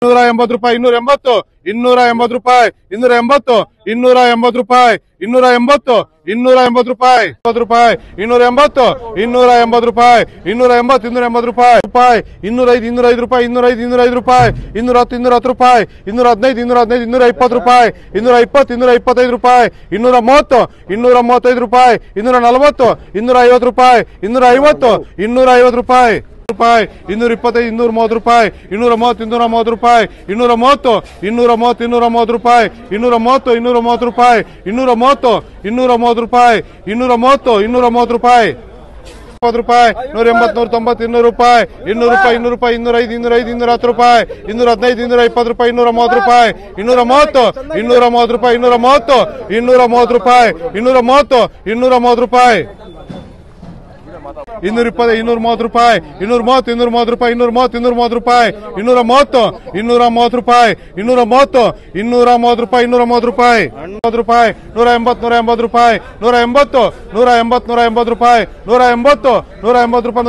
280 ರೂಪಾಯಿ 280 280 ರೂಪಾಯಿ 280 280 ರೂಪಾಯಿ 280 280 ರೂಪಾಯಿ 280 ರೂಪಾಯಿ 280 280 ರೂಪಾಯಿ 280 280 ರೂಪಾಯಿ 205 ರೂಪಾಯಿ 205 ರೂಪಾಯಿ 210 ರೂಪಾಯಿ 215 220 ರೂಪಾಯಿ 220 225 ರೂಪಾಯಿ 230 235 ರೂಪಾಯಿ 240 250 ರೂಪಾಯಿ 250 250 ರೂಪಾಯಿ ರೂಪಾಯಿ 225 230 ರೂಪಾಯಿ 230 ರೂಪಾಯಿ 230 230 ರೂಪಾಯಿ 230 230 ರೂಪಾಯಿ 230 230 ರೂಪಾಯಿ 230 230 ರೂಪಾಯಿ 180 ರೂಪಾಯಿ 180 190 200 ರೂಪಾಯಿ 200 ರೂಪಾಯಿ 200 ರೂಪಾಯಿ 205 210 ರೂಪಾಯಿ 215 220 ರೂಪಾಯಿ 230 ರೂಪಾಯಿ 230 ರೂಪಾಯಿ 230 ರೂಪಾಯಿ 230 230 ರೂಪಾಯಿ 220 230 ರೂಪಾಯಿ 230 ರೂಪಾಯಿ 230 ರೂಪಾಯಿ 230 230 ರೂಪಾಯಿ 230 230 ರೂಪಾಯಿ 230 ರೂಪಾಯಿ 180 ರೂಪಾಯಿ 180 ರೂಪಾಯಿ 180 180 ರೂಪಾಯಿ 180 180 ರೂಪಾಯಿ 185 ರೂಪಾಯಿ 185 190 ರೂಪಾಯಿ 200 ರೂಪಾಯಿ 200 ರೂಪಾಯಿ 200 ರೂಪಾಯಿ 200 ರೂಪಾಯಿ 200 ರೂಪಾಯಿ 210 215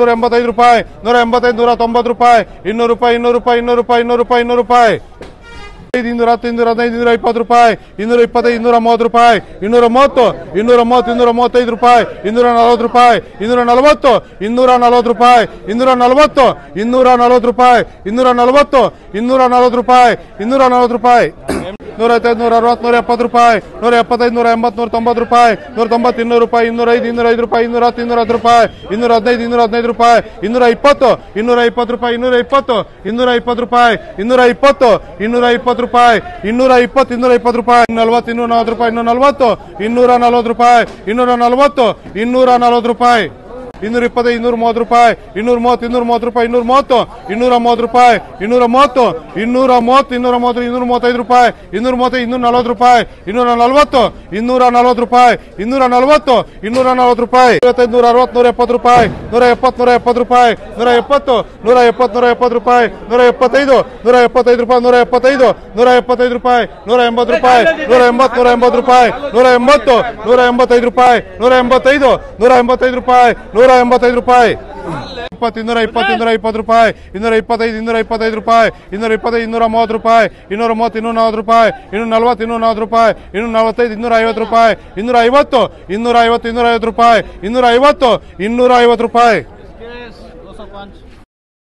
220 ರೂಪಾಯಿ 225 230 ರೂಪಾಯಿ 230 235 ರೂಪಾಯಿ 240 ರೂಪಾಯಿ 240 240 ರೂಪಾಯಿ 240 240 ರೂಪಾಯಿ 240 240 ರೂಪಾಯಿ 240 ರೂಪಾಯಿ 150 160 170 ರೂಪಾಯಿ 175 180 190 ರೂಪಾಯಿ 190 200 ರೂಪಾಯಿ 205 205 ರೂಪಾಯಿ 210 210 ರೂಪಾಯಿ 215 215 ರೂಪಾಯಿ 220 220 ರೂಪಾಯಿ 220 220 ರೂಪಾಯಿ 220 220 ರೂಪಾಯಿ 220 220 ರೂಪಾಯಿ 40 240 ರೂಪಾಯಿ 240 240 ರೂಪಾಯಿ 240 240 ರೂಪಾಯಿ 220 230 ರೂಪಾಯಿ 230 230 ರೂಪಾಯಿ 230 230 ರೂಪಾಯಿ 230 230 235 ರೂಪಾಯಿ 230 240 ರೂಪಾಯಿ 240 240 ರೂಪಾಯಿ 240 240 ರೂಪಾಯಿ 160 170 ರೂಪಾಯಿ 170 ರೂಪಾಯಿ 170 170 ರೂಪಾಯಿ 175 175 ರೂಪಾಯಿ 175 175 ರೂಪಾಯಿ 180 ರೂಪಾಯಿ 180 ರೂಪಾಯಿ 180 185 ರೂಪಾಯಿ 185 185 ರೂಪಾಯಿ 185 ರೂಪಾಯಿ 220 220 ರೂಪಾಯಿ 225 ರೂಪಾಯಿ 225 230 ರೂಪಾಯಿ 230 240 ರೂಪಾಯಿ 240 240 ರೂಪಾಯಿ 245 250 ರೂಪಾಯಿ 250 250 250 ರೂಪಾಯಿ 250 250 ರೂಪಾಯಿ